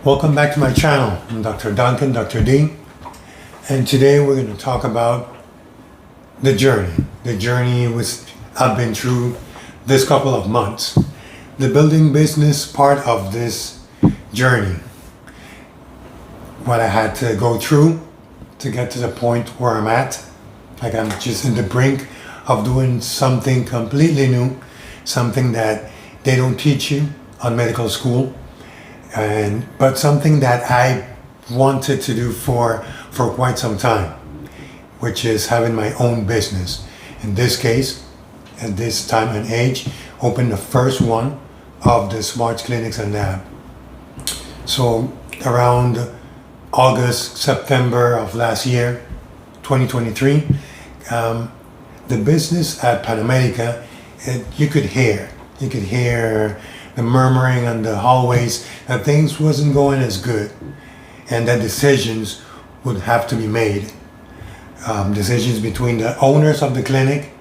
Welcome back to my channel. I'm Dr. Duncan, Dr. D, and today we're going to talk about the journey I've been through this couple of months, the building business part of this journey, what I had to go through to get to the point where I'm at. Like, I'm just in the brink of doing something completely new, something that they don't teach you on medical school, but something that I wanted to do for quite some time, which is having my own business. In this case, at this time and age, opened the first one of the smart clinics and lab. So around August, September of last year, 2023, the business at Panama, you could hear the murmuring on the hallways that things wasn't going as good, and that decisions would have to be made. Decisions between the owners of the clinic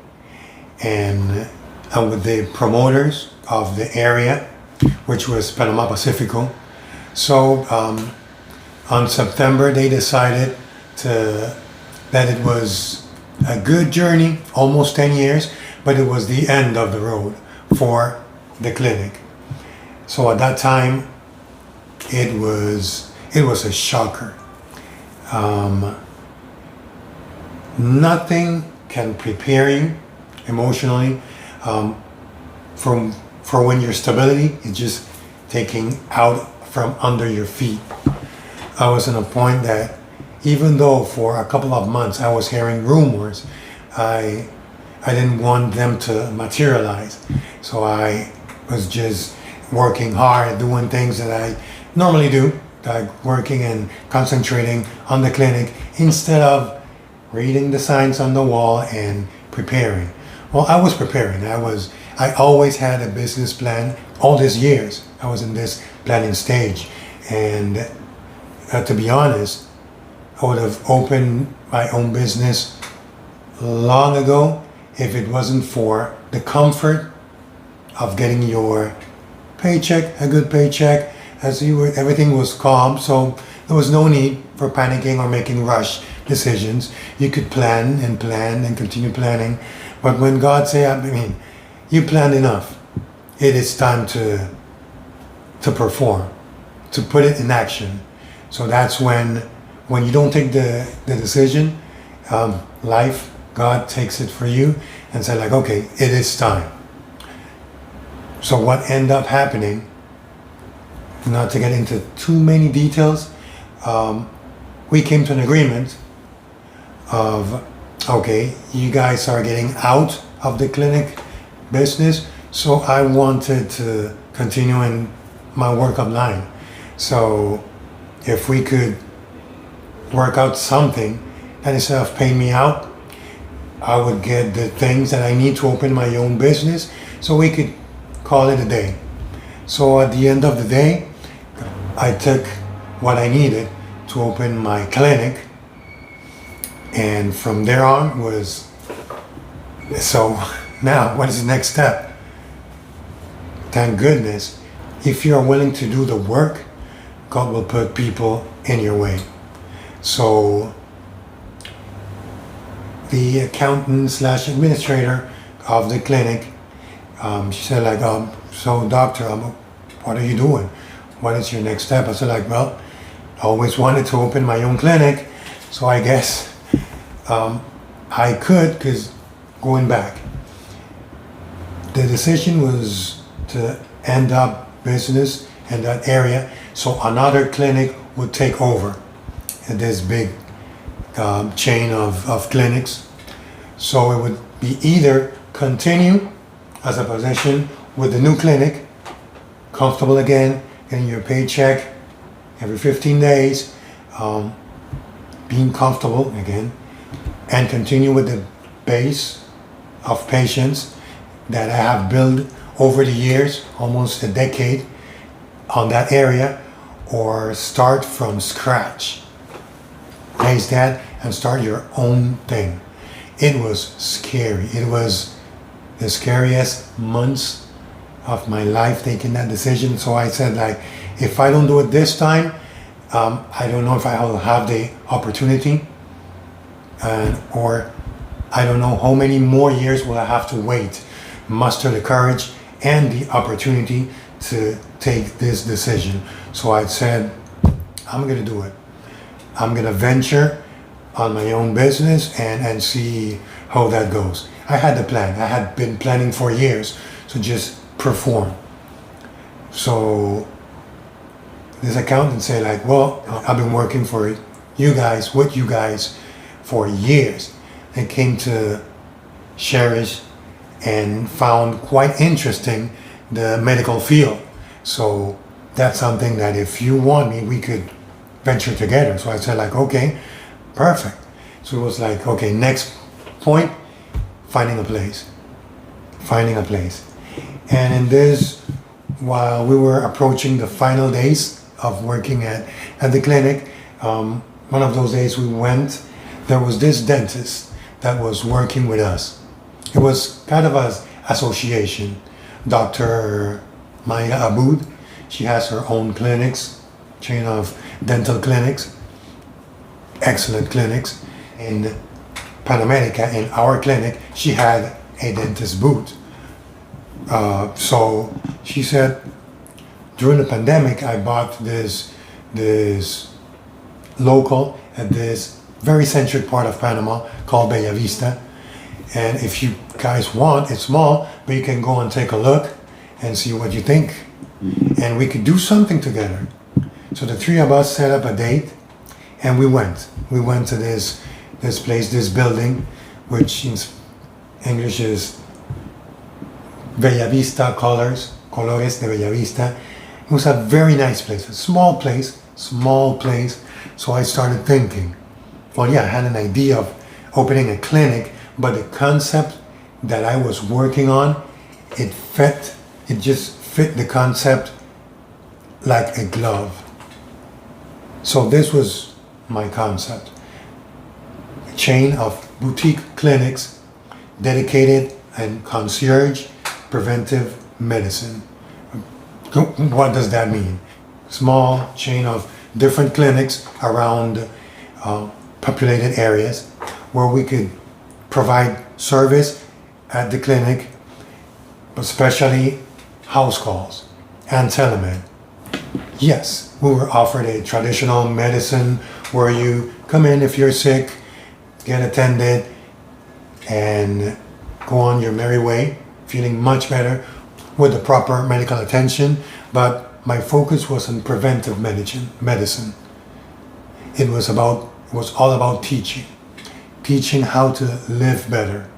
and with the promoters of the area, which was Panama Pacifico. So on September, they decided that it was a good journey, almost 10 years, but it was the end of the road for the clinic. So at that time, it was a shocker. Nothing can prepare you emotionally for when your stability is just taking out from under your feet. I was in a point that even though for a couple of months I was hearing rumors, I didn't want them to materialize. So I was just working hard, doing things that I normally do, like working and concentrating on the clinic instead of reading the signs on the wall and preparing. Well, I was preparing. I always had a business plan. All these years I was in this planning stage, and to be honest, I would have opened my own business long ago if it wasn't for the comfort of getting your paycheck, a good paycheck, everything was calm, so there was no need for panicking or making rush decisions. You could plan and continue planning, but when God said, you planned enough, it is time to perform, to put it in action. So that's when you don't take the decision, God takes it for you and say, like, okay, it is time. So what ended up happening, not to get into too many details, we came to an agreement of, okay, you guys are getting out of the clinic business, so I wanted to continue in my workup line. So if we could work out something that instead of paying me out, I would get the things that I need to open my own business, so we could call it a day. So at the end of the day, I took what I needed to open my clinic, and from there on so now what is the next step? Thank goodness, if you're willing to do the work, God will put people in your way. So the accountant / administrator of the clinic, she said, like, so doctor, what are you doing? What is your next step? I said, like, well, I always wanted to open my own clinic, so I guess I could, because going back, the decision was to end up business in that area, so another clinic would take over this big chain of clinics. So it would be either continue as a position with the new clinic, comfortable again, getting your paycheck every 15 days, being comfortable again, and continue with the base of patients that I have built over the years, almost a decade, on that area, or start from scratch. Raise that and start your own thing. It was scary. It was the scariest months of my life taking that decision. So I said, like, If I don't do it this time, I don't know if I will have the opportunity, or I don't know how many more years will I have to wait, muster the courage and the opportunity to take this decision. So I said, I'm gonna do it. I'm gonna venture on my own business and see how that goes. I had the plan. I had been planning for years to just perform. So this accountant said like, well, I've been working for you guys, with you guys for years. I came to cherish and found quite interesting the medical field. So that's something that if you want me, we could venture together. So I said like, okay, perfect. So it was like, okay, next point, finding a place. And in this, while we were approaching the final days of working at the clinic, one of those days we went, there was this dentist that was working with us. It was kind of an association. Dr. Maya Aboud, she has her own clinics, chain of dental clinics, excellent clinics. In Panama, in our clinic, she had a dentist booth. So she said, during the pandemic, I bought this local at this very centric part of Panama called Bella Vista. And if you guys want, it's small, but you can go and take a look and see what you think. And we could do something together. So the three of us set up a date and we went. We went to this place, this building, which in English is Bella Vista Colors de Bella Vista. It was a very nice place, a small place. So I started thinking, well, yeah, I had an idea of opening a clinic, but the concept that I was working on, it just fit the concept like a glove. So this was my concept. A chain of boutique clinics dedicated and concierge preventive medicine. What does that mean? Small chain of different clinics around populated areas where we could provide service at the clinic, especially house calls and telemed. Yes, we were offered a traditional medicine where you come in if you're sick, get attended, and go on your merry way, feeling much better with the proper medical attention. But my focus was on preventive medicine. It was all about teaching how to live better,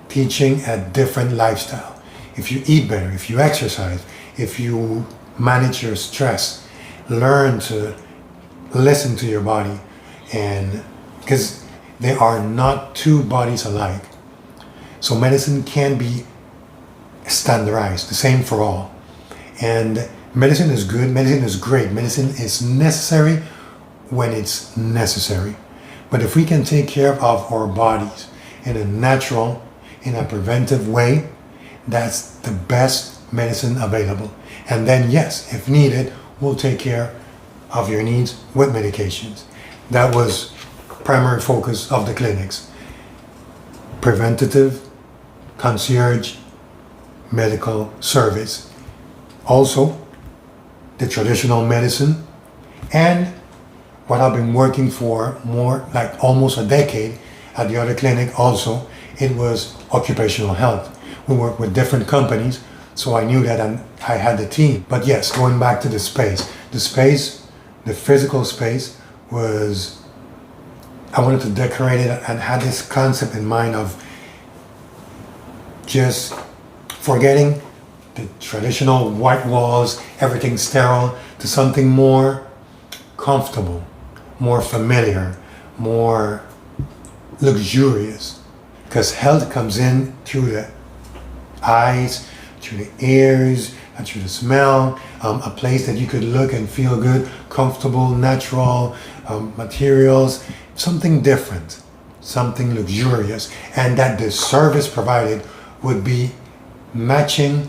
teaching a different lifestyle. If you eat better, if you exercise, if you manage your stress, learn to listen to your body, and because there are not two bodies alike. So medicine can be standardized, the same for all. And medicine is good, medicine is great, medicine is necessary when it's necessary. But if we can take care of our bodies in a natural, in a preventive way, that's the best medicine available. And then yes, if needed, we'll take care of your needs with medications. That was primary focus of the clinics. Preventative, concierge, medical service. Also, the traditional medicine, and what I've been working for more like almost a decade at the other clinic also, it was occupational health. We work with different companies, so I knew that I had the team. But yes, going back to the space, the physical space was, I wanted to decorate it and had this concept in mind of just forgetting the traditional white walls, everything sterile, to something more comfortable, more familiar, more luxurious. Because health comes in through the eyes, through the ears, and through the smell. A place that you could look and feel good, comfortable, natural materials, something different, something luxurious, and that the service provided would be matching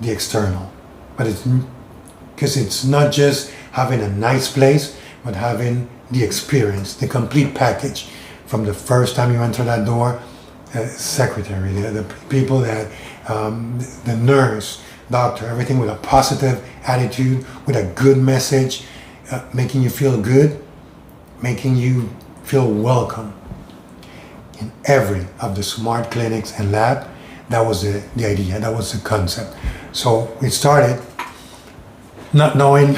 the external. But because it's not just having a nice place, but having the experience, the complete package, from the first time you enter that door, secretary, the people that, the nurse, doctor, everything with a positive attitude, with a good message, making you feel good, making you feel welcome. In every of the smart clinics and lab, that was the idea, that was the concept. So we started not knowing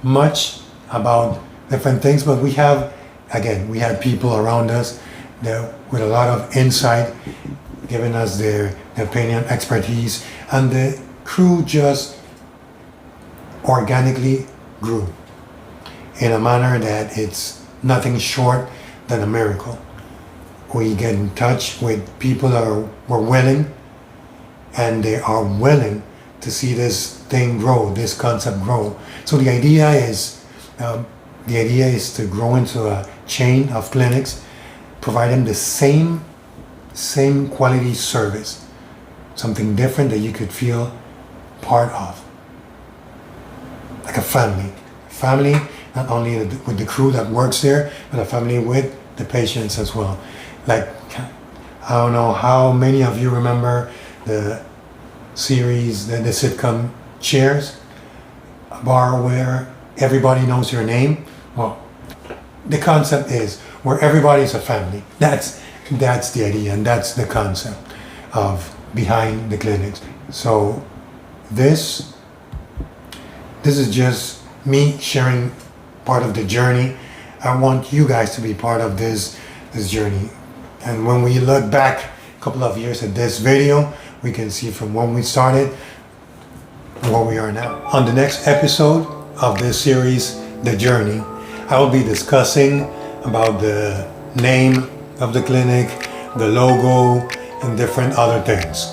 much about different things, but we had people around us that with a lot of insight, giving us their opinion, expertise, and the crew just organically grew in a manner that it's nothing short than a miracle. We get in touch with people that were willing, and they are willing to see this thing grow, this concept grow. So the idea is to grow into a chain of clinics, providing the same quality service, something different that you could feel part of, like a family. Family, not only with the crew that works there, but a family with the patients as well. Like, I don't know how many of you remember the series, the sitcom Cheers, a bar where everybody knows your name. Well, the concept is where everybody's a family. That's the idea, and that's the concept of behind the clinics. So this is just me sharing part of the journey. I want you guys to be part of this journey. And when we look back a couple of years at this video, we can see from when we started and where we are now. On the next episode of this series, The Journey, I will be discussing about the name of the clinic, the logo, and different other things.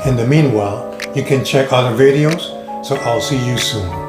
In the meanwhile, you can check other videos, so I'll see you soon.